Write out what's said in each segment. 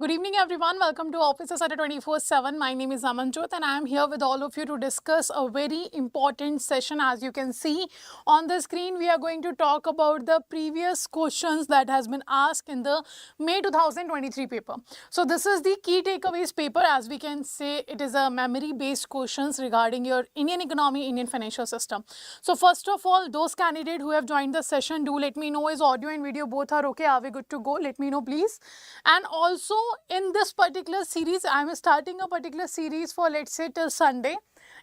Good evening, everyone. Welcome to Offices at 24/7. My name is Amanjot, and I am here with all of you to discuss a very important session. As you can see on the screen, we are going to talk about the previous questions that has been asked in the May 2023 paper. So this is the key takeaways paper. As we can say, it is a memory-based questions regarding your Indian economy, Indian financial system. So first of all, those candidates who have joined the session, do let me know is audio and video both are okay. Are we good to go? Let me know, please. And also, in this particular series, I am starting a particular series for, let's say, till Sunday,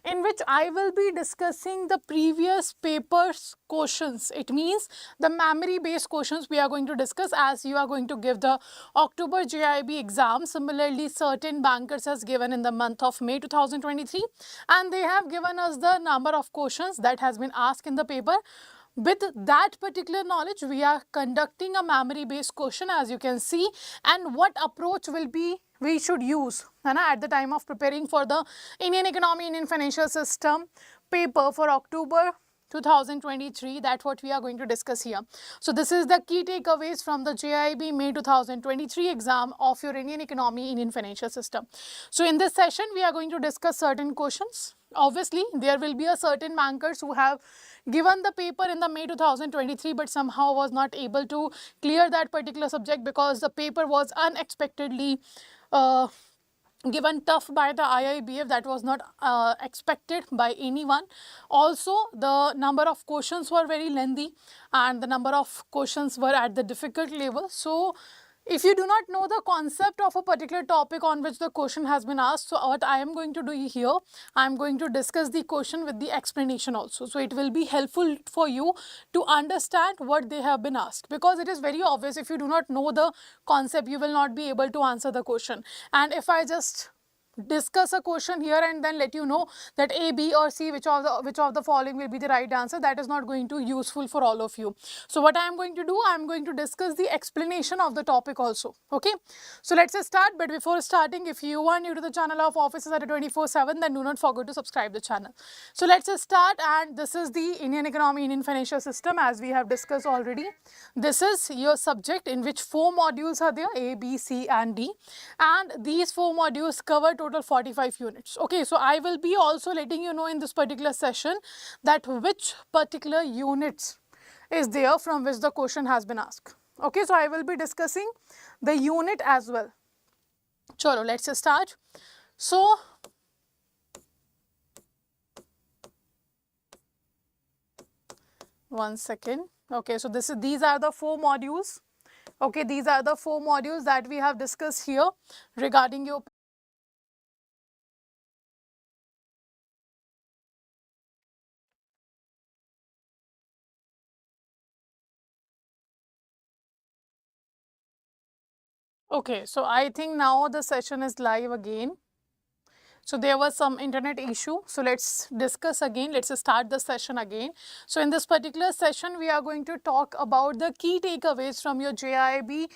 in which I will be discussing the previous papers questions. It means the memory based questions we are going to discuss, as you are going to give the October JAIIB exam. Similarly, certain bankers has given in the month of May 2023, and they have given us the number of questions that has been asked in the paper. With that particular knowledge, we are conducting a memory based question, as you can see, and what approach will be we should use at the time of preparing for the Indian economy, Indian financial system paper for October 2023. That's what we are going to discuss here. So this is the key takeaways from the JAIIB May 2023 exam of your Indian economy, Indian financial system. So in this session, we are going to discuss certain questions. Obviously, there will be a certain bankers who have given the paper in the May 2023, but somehow was not able to clear that particular subject because the paper was unexpectedly given tough by the IIBF. That was not expected by anyone. Also, the number of questions were very lengthy and the number of questions were at the difficult level. So if you do not know the concept of a particular topic on which the question has been asked, so what I am going to do here, I am going to discuss the question with the explanation also. So it will be helpful for you to understand what they have been asked, because it is very obvious if you do not know the concept, you will not be able to answer the question. And if I just discuss a question here and then let you know that A, B or C, which of the following will be the right answer, that is not going to be useful for all of you. So what I am going to do, I am going to discuss the explanation of the topic also. Okay, so let's start. But before starting, if you are new to the channel of Offices at 24/7, then do not forget to subscribe the channel. So let's start. And this is the Indian economy, Indian financial system, as we have discussed already. This is your subject in which 4 modules are there, A, B, C and D, and these 4 modules cover total 45 units. Okay, so I will be also letting you know in this particular session that which particular units is there from which the question has been asked. Okay, so I will be discussing the unit as well. Chalo, let's start. So one second. Okay, so these are the 4 modules. Okay, these are the 4 modules that we have discussed here regarding your okay, so I think now the session is live again. So there was some internet issue. So let's discuss again. Let's start the session again. So in this particular session, we are going to talk about the key takeaways from your JAIIB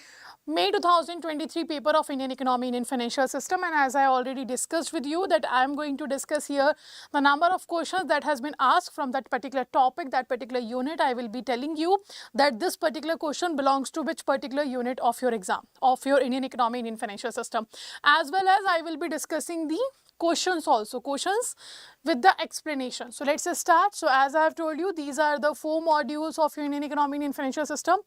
May 2023 paper of Indian economy, Indian financial system. And as I already discussed with you, that I am going to discuss here the number of questions that has been asked from that particular topic, that particular unit. I will be telling you that this particular question belongs to which particular unit of your exam, of your Indian economy, Indian financial system. As well as I will be discussing the questions also, questions with the explanation. So let's start. So as I have told you, these are the 4 modules of your Indian economy, Indian financial system,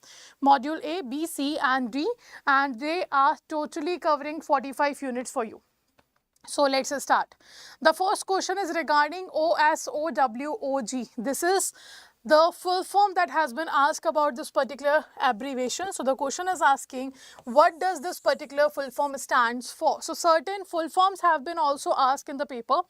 module A, B, C and D, and they are totally covering 45 units for you. So let's start. The first question is regarding OSWOG. This is the full form that has been asked about this particular abbreviation. So the question is asking, what does this particular full form stands for? So certain full forms have been also asked in the paper.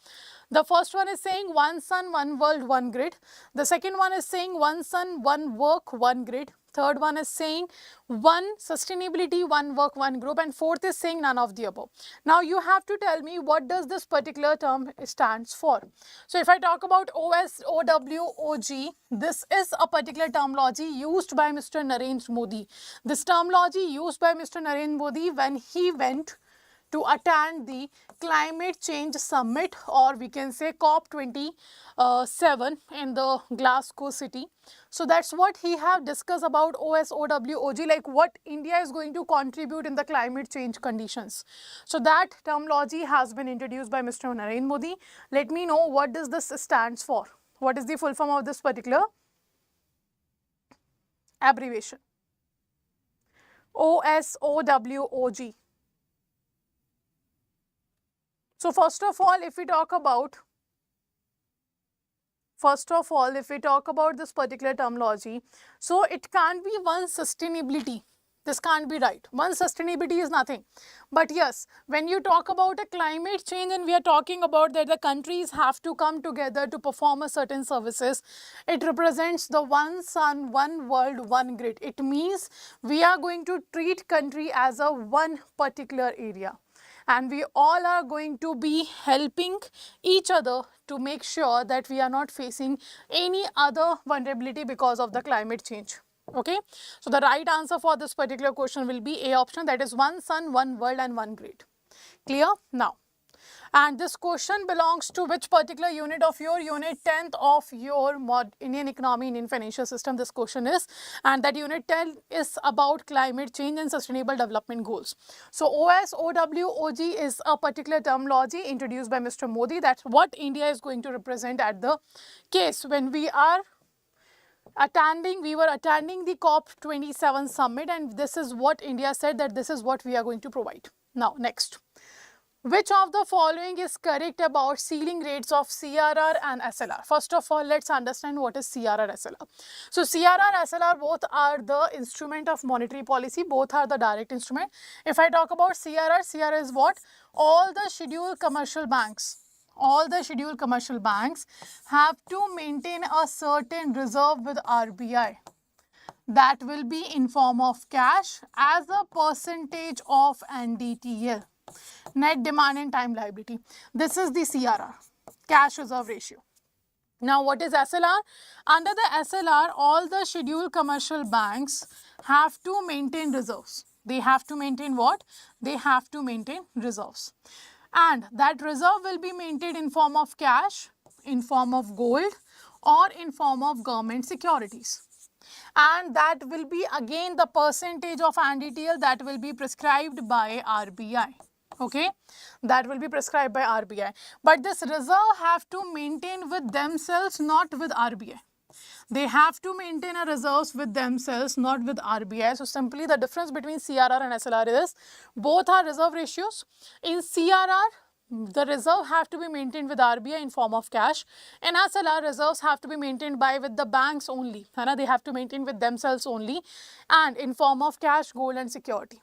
The first one is saying one sun, one world, one grid. The second one is saying one sun, one work, one grid. Third one is saying one sustainability, one work, one group, and fourth is saying none of the above. Now you have to tell me what does this particular term stands for. So if I talk about OSWOG, this is a particular terminology used by Mr. Narendra Modi. This terminology used by Mr. Narendra Modi when he went to attend the climate change summit, or we can say COP27 in the Glasgow city. So that's what he have discussed about OSWOG, like what India is going to contribute in the climate change conditions. So that terminology has been introduced by Mr. Narendra Modi. Let me know what does this stands for. What is the full form of this particular abbreviation? OSWOG. So first of all, if we talk about this particular terminology, so it can't be one sustainability. This can't be right. One sustainability is nothing. But yes, when you talk about a climate change and we are talking about that the countries have to come together to perform a certain services, it represents the one sun, one world, one grid. It means we are going to treat country as a one particular area. And we all are going to be helping each other to make sure that we are not facing any other vulnerability because of the climate change. Okay, so the right answer for this particular question will be A option, that is one sun, one world and one grid. Clear? Now, and this question belongs to which particular unit of your unit 10th of your Indian economy, Indian financial system this question is, and that unit 10 is about climate change and sustainable development goals. So OSWOG is a particular terminology introduced by Mr. Modi. That's what India is going to represent at the case when we were attending the COP27 summit, and this is what India said, that this is what we are going to provide. Now next, which of the following is correct about ceiling rates of CRR and SLR? First of all, let's understand what is CRR, SLR. So CRR, SLR both are the instrument of monetary policy, both are the direct instrument. If I talk about CRR, CRR is what? All the scheduled commercial banks have to maintain a certain reserve with RBI that will be in form of cash as a percentage of NDTL, net demand and time liability. This is the CRR, cash reserve ratio. Now what is SLR? Under the SLR, all the scheduled commercial banks have to maintain reserves. They have to maintain what? They have to maintain reserves. And that reserve will be maintained in form of cash, in form of gold, or in form of government securities. And that will be again the percentage of NDTL that will be prescribed by RBI. Okay, that will be prescribed by RBI. But this reserve have to maintain with themselves, not with RBI. They have to maintain a reserves with themselves, not with RBI. So simply the difference between CRR and SLR is both are reserve ratios. In CRR, the reserve have to be maintained with RBI in form of cash. In SLR, reserves have to be maintained with the banks only. They have to maintain with themselves only and in form of cash, gold and security.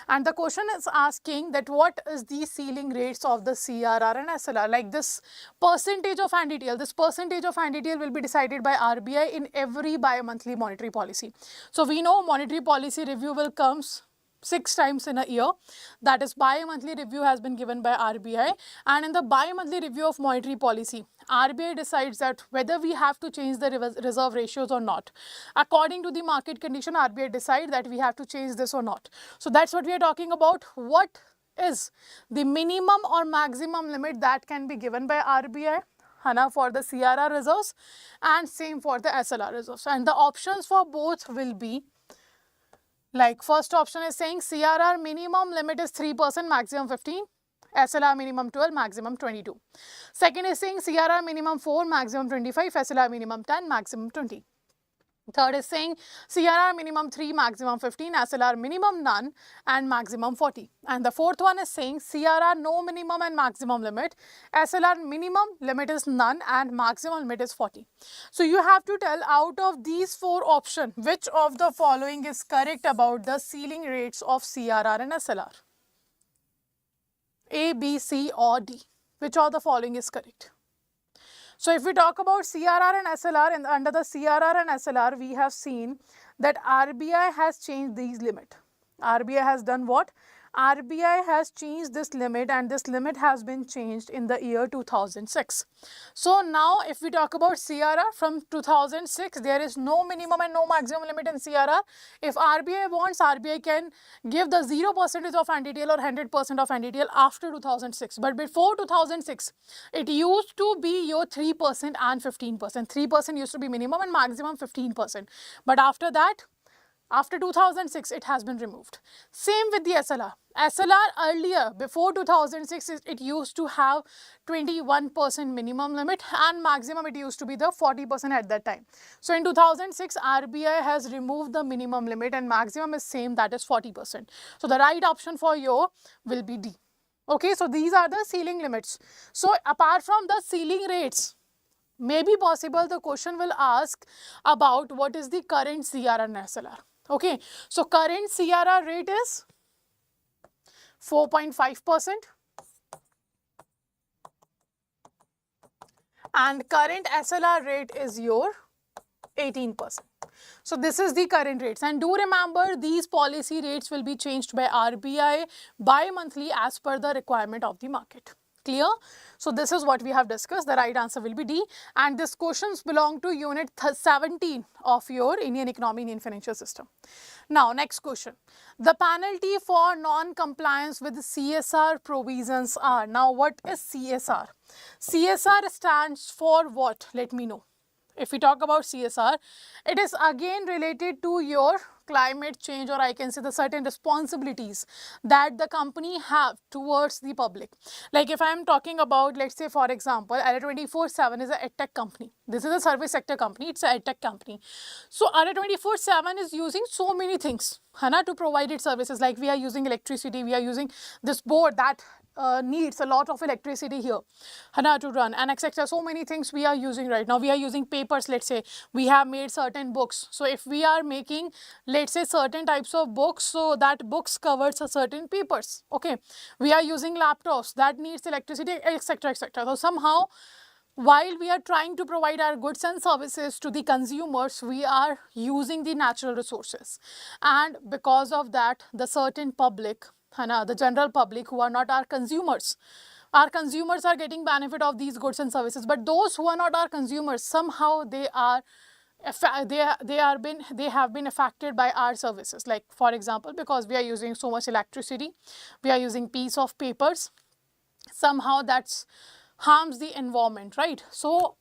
And the question is asking that what is the ceiling rates of the CRR and SLR, like this percentage of NDTL. This percentage of NDTL will be decided by RBI in every bi-monthly monetary policy. So we know monetary policy review will comes 6 times in a year. That is bi-monthly review has been given by RBI, and in the bi-monthly review of monetary policy, RBI decides that whether we have to change the reserve ratios or not. According to the market condition, RBI decides that we have to change this or not. So that's what we are talking about. What is the minimum or maximum limit that can be given by RBI for the CRR reserves, and same for the SLR reserves. And the options for both will be, like first option is saying CRR minimum limit is 3%, maximum 15. SLR minimum 12, maximum 22. Second is saying CRR minimum 4, maximum 25. SLR minimum 10, maximum 20. Third is saying CRR minimum 3, maximum 15, SLR minimum none and maximum 40. And the fourth one is saying CRR no minimum and maximum limit, SLR minimum limit is none and maximum limit is 40. So you have to tell out of these 4 options, which of the following is correct about the ceiling rates of CRR and SLR. A, B, C or D. Which of the following is correct? So if we talk about CRR and SLR, and under the CRR and SLR, we have seen that RBI has changed these limit. RBI has done what? RBI has changed this limit, and this limit has been changed in the year 2006. So now if we talk about CRR from 2006, there is no minimum and no maximum limit in CRR. If RBI wants, RBI can give the 0% of NDTL or 100% of NDTL after 2006. But before 2006, it used to be your 3% and 15%. 3% used to be minimum and maximum 15%. But after that, after 2006, it has been removed. Same with the SLR. SLR earlier, before 2006, it used to have 21% minimum limit, and maximum it used to be the 40% at that time. So in 2006, RBI has removed the minimum limit and maximum is same, that is 40%. So the right option for you will be D. Okay, so these are the ceiling limits. So apart from the ceiling rates, maybe possible the question will ask about what is the current CRR and SLR. Okay, so current CRR rate is 4.5% and current SLR rate is your 18%. So this is the current rates, and do remember these policy rates will be changed by RBI bi-monthly as per the requirement of the market. Clear? So this is what we have discussed. The right answer will be D, and these questions belong to unit 17 of your Indian economy, Indian financial system. Now next question. The penalty for non-compliance with CSR provisions are. Now what is CSR? CSR stands for what? Let me know. If we talk about CSR, it is again related to your climate change, or I can say the certain responsibilities that the company have towards the public. Like if I am talking about, let's say for example, Adda 24/7 is a edtech company. This is a service sector company, it's a edtech company. So Adda 24/7 is using so many things, to provide its services. Like we are using electricity, we are using this board that needs a lot of electricity here to run, and etc. So many things we are using right now. We are using papers, let's say we have made certain books. So if we are making, let's say, certain types of books, so that books covers a certain papers. Okay, we are using laptops that needs electricity, etc, etc. So somehow, while we are trying to provide our goods and services to the consumers, we are using the natural resources, and because of that, the certain public, the general public who are not our consumers are getting benefit of these goods and services. But those who are not our consumers, somehow they have been affected by our services. Like for example, because we are using so much electricity, we are using piece of papers, somehow that's harms the environment, right? So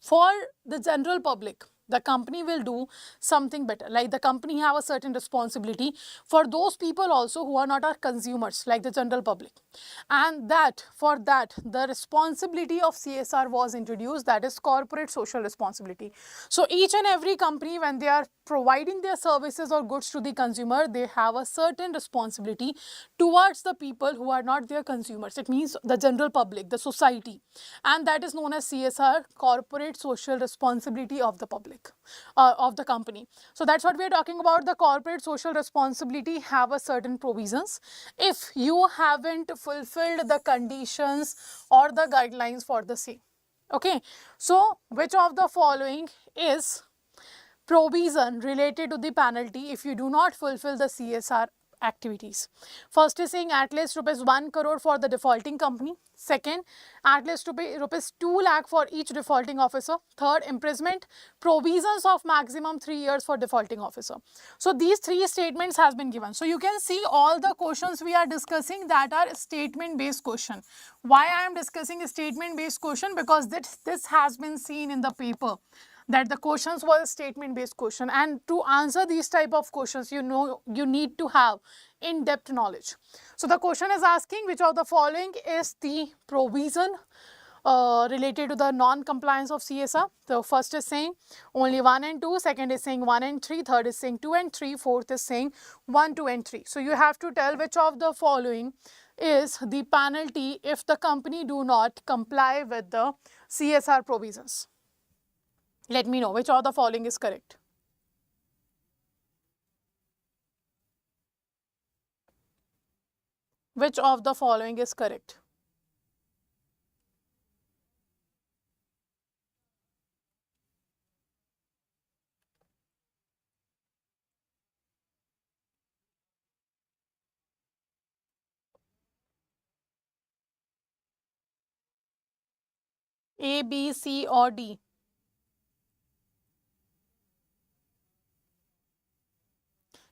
for the general public, the company will do something better. Like the company have a certain responsibility for those people also who are not our consumers, like the general public. And for that, the responsibility of CSR was introduced, that is corporate social responsibility. So each and every company, when they are providing their services or goods to the consumer, they have a certain responsibility towards the people who are not their consumers. It means the general public, the society, and that is known as CSR, corporate social responsibility of the public, of the company. So that's what we are talking about. The corporate social responsibility have a certain provisions if you haven't fulfilled the conditions or the guidelines for the same. Okay, so which of the following is provision related to the penalty if you do not fulfill the CSR activities? First is saying at least rupees 1 crore for the defaulting company. Second, at least rupees 2 lakh for each defaulting officer. Third, imprisonment, provisions of maximum 3 years for defaulting officer. So these three statements has been given. So you can see all the questions we are discussing that are statement based question. Why I am discussing a statement based question? Because this has been seen in the paper, that the questions were a statement based question, and to answer these type of questions, you need to have in-depth knowledge. So the question is asking which of the following is the provision related to the non-compliance of CSR. The first is saying only 1 and 2, second is saying 1 and 3, third is saying 2 and 3, fourth is saying 1, 2 and 3. So you have to tell which of the following is the penalty if the company do not comply with the CSR provisions. Let me know which of the following is correct. Which of the following is correct? A, B, C or D?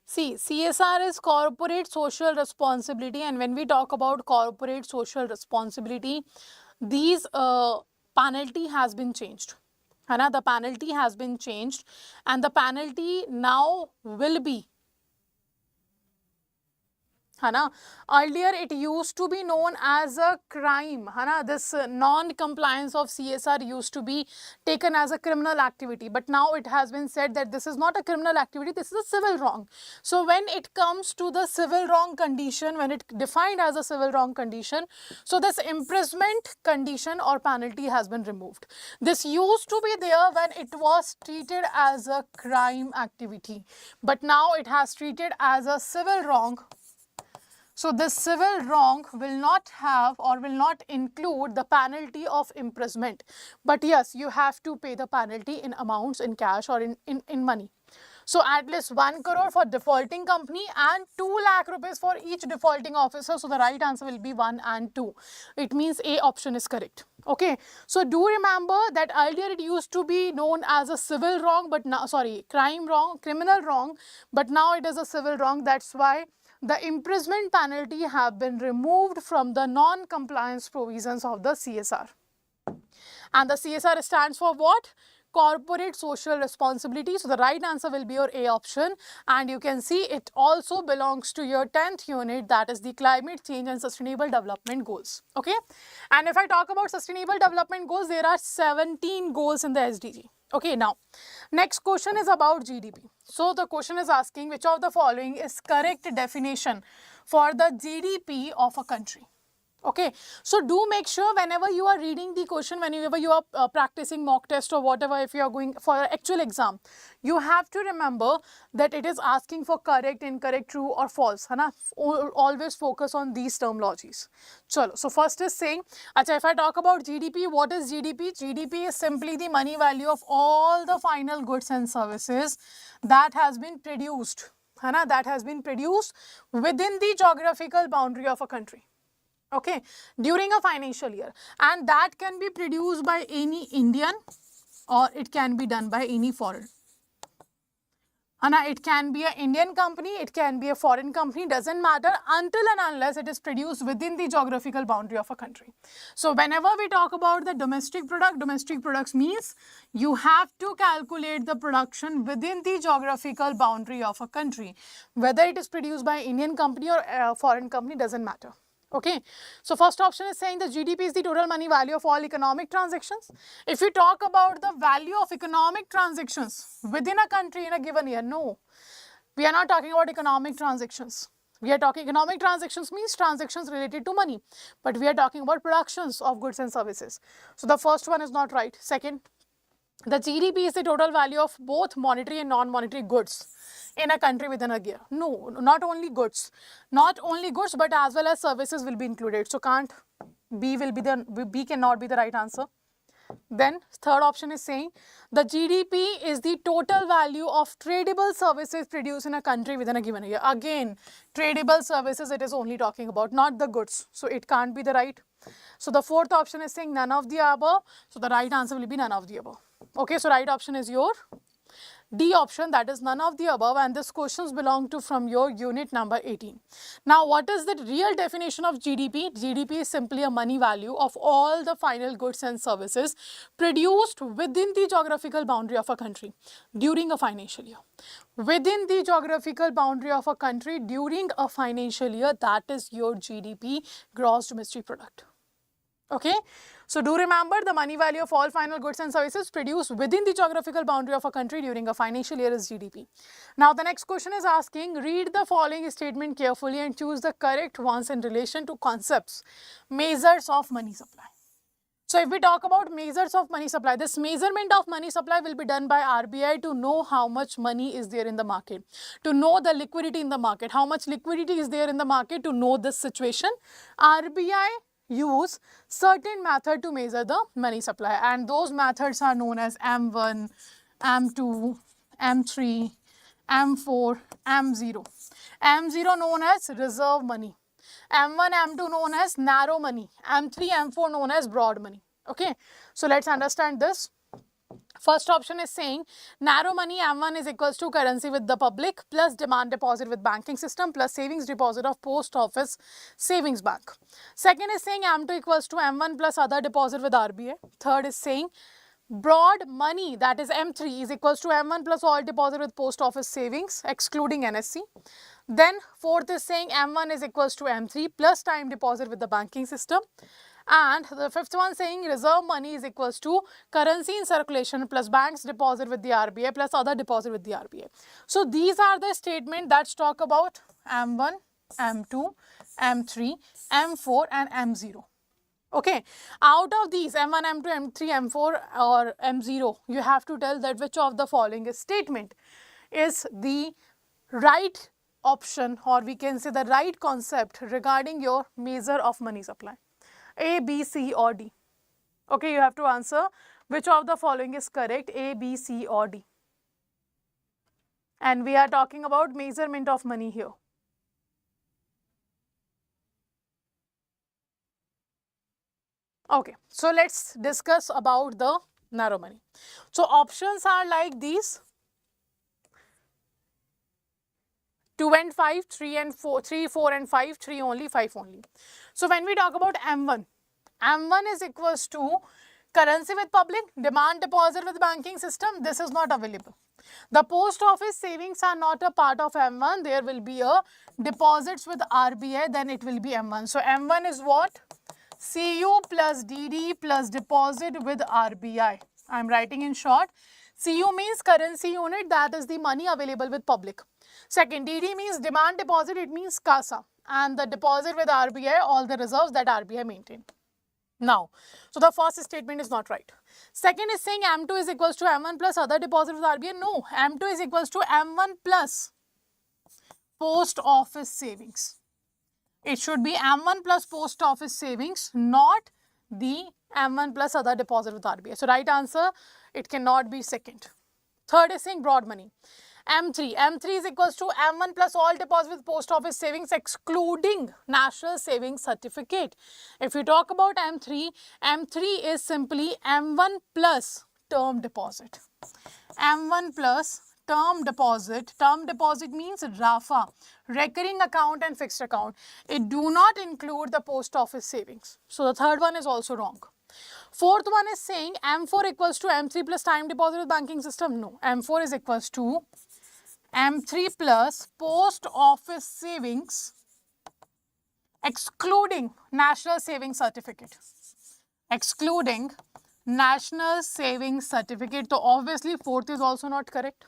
See, CSR is corporate social responsibility, and when we talk about corporate social responsibility, these penalty has been changed. है ना? The penalty has been changed, and the penalty now will be, है ना? Earlier it used to be known as a crime, है ना? This non-compliance of CSR used to be taken as a criminal activity, but now it has been said that this is not a criminal activity, this is a civil wrong. So when it comes to the civil wrong condition, when it defined as a civil wrong condition, so this imprisonment condition or penalty has been removed. This used to be there when it was treated as a crime activity, but now it has treated as a civil wrong. So this civil wrong will not have or will not include the penalty of imprisonment. But yes, you have to pay the penalty in amounts, in cash or in money. So at least 1 crore for defaulting company and 2 lakh rupees for each defaulting officer. So the right answer will be 1 and 2. It means A option is correct. Okay. So do remember that earlier it used to be known as a civil wrong, but now, sorry, crime wrong, criminal wrong, but now it is a civil wrong. That's why the imprisonment penalty have been removed from the non-compliance provisions of the CSR. And the CSR stands for what? Corporate social responsibility. So the right answer will be your A option, and you can see it also belongs to your 10th unit, that is the climate change and sustainable development goals. Okay, and if I talk about sustainable development goals, there are 17 goals in the SDG. Okay, now next question is about GDP. So the question is asking which of the following is correct definition for the GDP of a country. Okay, so do make sure whenever you are reading the question, whenever you are practicing mock test or whatever, if you are going for an actual exam, you have to remember that it is asking for correct, incorrect, true or false. है ना? Always focus on these terminologies. Chalo, so first is saying, if I talk about GDP, what is GDP? GDP is simply the money value of all the final goods and services that has been produced. है ना? That has been produced within the geographical boundary of a country. Okay, during a financial year, and that can be produced by any Indian or it can be done by any foreign. It can be an Indian company, it can be a foreign company, doesn't matter until and unless it is produced within the geographical boundary of a country. So whenever we talk about the domestic products means you have to calculate the production within the geographical boundary of a country. Whether it is produced by Indian company or a foreign company, doesn't matter. Okay, so first option is saying the GDP is the total money value of all economic transactions. If you talk about the value of economic transactions within a country in a given year, no, we are not talking about economic transactions. We are talking economic transactions means transactions related to money, but we are talking about productions of goods and services. So the first one is not right. Second, the GDP is the total value of both monetary and non-monetary goods in a country within a year. No, not only goods, but as well as services will be included. So B cannot be the right answer. Then third option is saying the GDP is the total value of tradable services produced in a country within a given year. Again, tradable services it is only talking about, not the goods. So it can't be the right. So the fourth option is saying none of the above. So the right answer will be none of the above. Okay, so right option is your D option, that is none of the above, and this questions belong to from your unit number 18. Now, what is the real definition of GDP? GDP is simply a money value of all the final goods and services produced within the geographical boundary of a country during a financial year. Within the geographical boundary of a country during a financial year, that is your GDP, gross domestic product. Okay, so do remember the money value of all final goods and services produced within the geographical boundary of a country during a financial year is GDP. Now the next question is asking, read the following statement carefully and choose the correct ones in relation to concepts, measures of money supply. So if we talk about measures of money supply, this measurement of money supply will be done by RBI to know how much money is there in the market, to know the liquidity in the market, how much liquidity is there in the market. To know this situation, RBI use certain method to measure the money supply, and those methods are known as M1, M2, M3, M4, M0. M0 known as reserve money, M1, M2 known as narrow money, M3, M4 known as broad money. Okay, so let's understand this. First option is saying narrow money M1 is equals to currency with the public plus demand deposit with banking system plus savings deposit of post office savings bank. Second is saying M2 equals to M1 plus other deposit with RBI. Third is saying broad money, that is M3, is equals to M1 plus all deposit with post office savings excluding NSC. Then fourth is saying M1 is equals to M3 plus time deposit with the banking system. And the fifth one saying reserve money is equals to currency in circulation plus banks deposit with the RBI plus other deposit with the RBI. So these are the statements that talk about M1, M2, M3, M4 and M0. Okay, out of these M1, M2, M3, M4 or M0, you have to tell that which of the following statement is the right option, or we can say the right concept regarding your measure of money supply. A, B, C or D. Okay, you have to answer which of the following is correct, A, B, C or D. And we are talking about measurement of money here. Okay, so let's discuss about the narrow money. So options are like these: 2 and 5, 3 and 4, 3, 4 and 5, 3 only, 5 only. So when we talk about M1, M1 is equals to currency with public, demand deposit with banking system. This is not available. The post office savings are not a part of M1. There will be a deposits with RBI, then it will be M1. So M1 is what? CU plus DD plus deposit with RBI. I am writing in short. CU means currency unit, that is the money available with public. Second, DD means demand deposit, it means CASA. And the deposit with RBI, all the reserves that RBI maintain. Now, so the first statement is not right. Second is saying M2 is equals to M1 plus other deposit with RBI. No, M2 is equals to M1 plus post office savings. It should be M1 plus post office savings, not the M1 plus other deposit with RBI. So right answer, it cannot be second. Third is saying broad money. M3 is equals to M1 plus all deposit with post office savings excluding national savings certificate. If you talk about M3 is simply M1 plus term deposit. M1 plus term deposit. Term deposit means RAFA, recurring account and fixed account. It do not include the post office savings. So the third one is also wrong. Fourth one is saying M4 equals to M3 plus time deposit with banking system. No, M4 is equals to M3 plus post office savings excluding national savings certificate. Excluding national savings certificate. So obviously fourth is also not correct.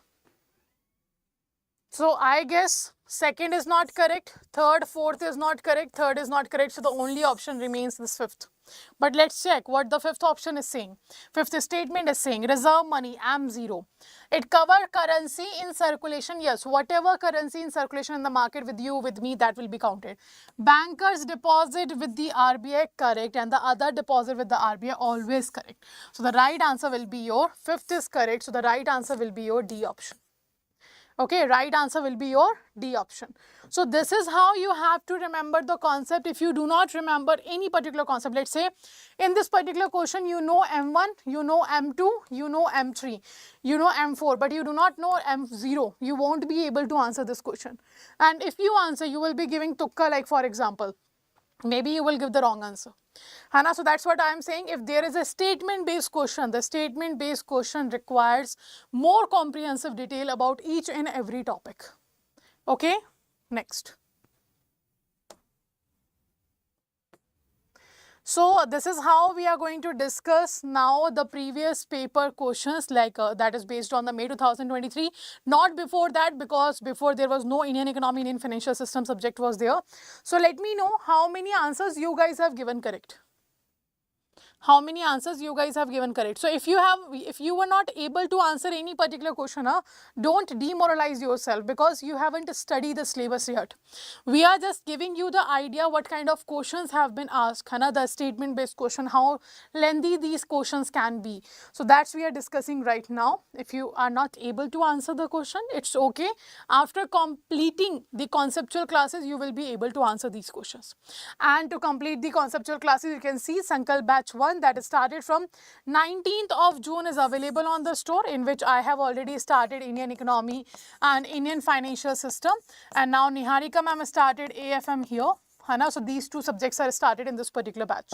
So I guess second is not correct, third, fourth is not correct, third is not correct. So the only option remains this fifth. But let's check what the fifth option is saying. Fifth statement is saying reserve money M0. It covers currency in circulation. Yes, whatever currency in circulation in the market with you, with me, that will be counted. Bankers deposit with the RBI, correct, and the other deposit with the RBI, always correct. So the right answer will be your fifth is correct. So the right answer will be your D option. Okay, right answer will be your D option. So this is how you have to remember the concept. If you do not remember any particular concept, let's say in this particular question, you know M1, you know M2, you know M3, you know M4, but you do not know M0. You won't be able to answer this question. And if you answer, you will be giving tukka, like for example, maybe you will give the wrong answer. Hana, so that's what I am saying. If there is a statement-based question, the statement-based question requires more comprehensive detail about each and every topic. Okay, next. So this is how we are going to discuss now the previous paper questions, like that is based on the May 2023. Not before that, because before there was no Indian economy, Indian financial system subject was there. So let me know how many answers you guys have given correct. How many answers you guys have given correct. So if you were not able to answer any particular question, don't demoralize yourself because you haven't studied the syllabus yet. We are just giving you the idea what kind of questions have been asked, the statement based question, how lengthy these questions can be. So that's we are discussing right now. If you are not able to answer the question, it's okay. After completing the conceptual classes, you will be able to answer these questions. And to complete the conceptual classes, you can see Sankalp Batch 1 one that is started from 19th of June is available on the store, in which I have already started Indian economy and Indian financial system, and now Niharika ma'am started AFM here. So these two subjects are started in this particular batch.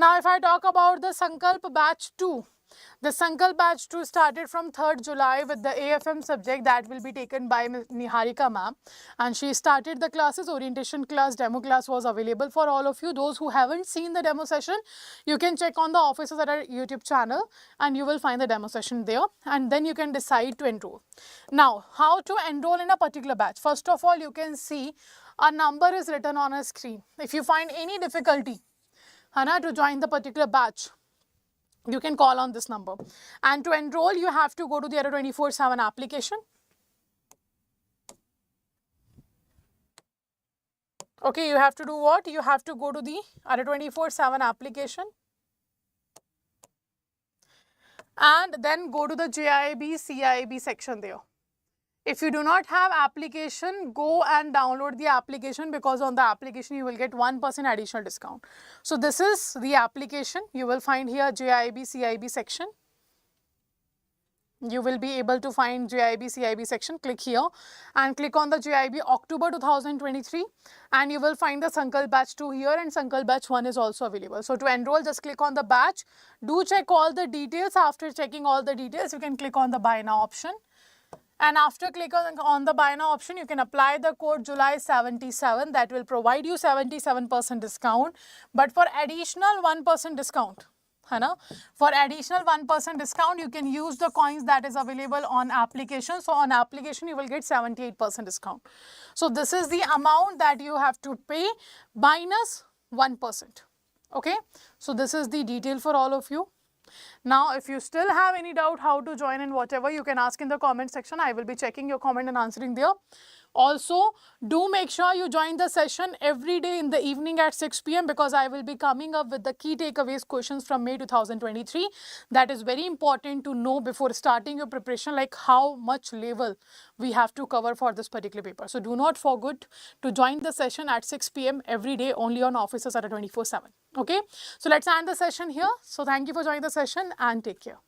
Now if I talk about the Sankalp batch 2, the Sankalp batch 2 started from 3rd July with the AFM subject that will be taken by Niharika ma'am, and she started the classes. Orientation class, demo class was available for all of you. Those who haven't seen the demo session, you can check on the officers at our YouTube channel and you will find the demo session there, and then you can decide to enroll. Now, how to enroll in a particular batch? First of all, you can see a number is written on a screen. If you find any difficulty to join the particular batch, you can call on this number. And to enroll, you have to go to the Adda 24/7 application. Okay, you have to do what? You have to go to the Adda 24/7 application and then go to the JAIIB, CIIB section there. If you do not have application, go and download the application, because on the application you will get 1% additional discount. So this is the application. You will find here JAIIB, CIIB section. You will be able to find JAIIB, CIIB section. Click here and click on the JAIIB October 2023, and you will find the Sankalp batch 2 here, and Sankalp batch 1 is also available. So to enroll, just click on the batch. Do check all the details. After checking all the details, you can click on the buy now option. And after clicking on the buy now option, you can apply the code July77. That will provide you 77% discount. But for additional 1% discount, for additional 1% discount, you can use the coins that is available on application. So on application, you will get 78% discount. So this is the amount that you have to pay minus 1%. Okay. So this is the detail for all of you. Now, if you still have any doubt how to join and whatever, you can ask in the comment section. I will be checking your comment and answering there. Also, do make sure you join the session every day in the evening at 6 p.m. because I will be coming up with the key takeaways questions from May 2023. That is very important to know before starting your preparation, like how much level we have to cover for this particular paper. So do not forget to join the session at 6 p.m. every day, only on Officers Adda 24/7. Okay, so let's end the session here. So thank you for joining the session and take care.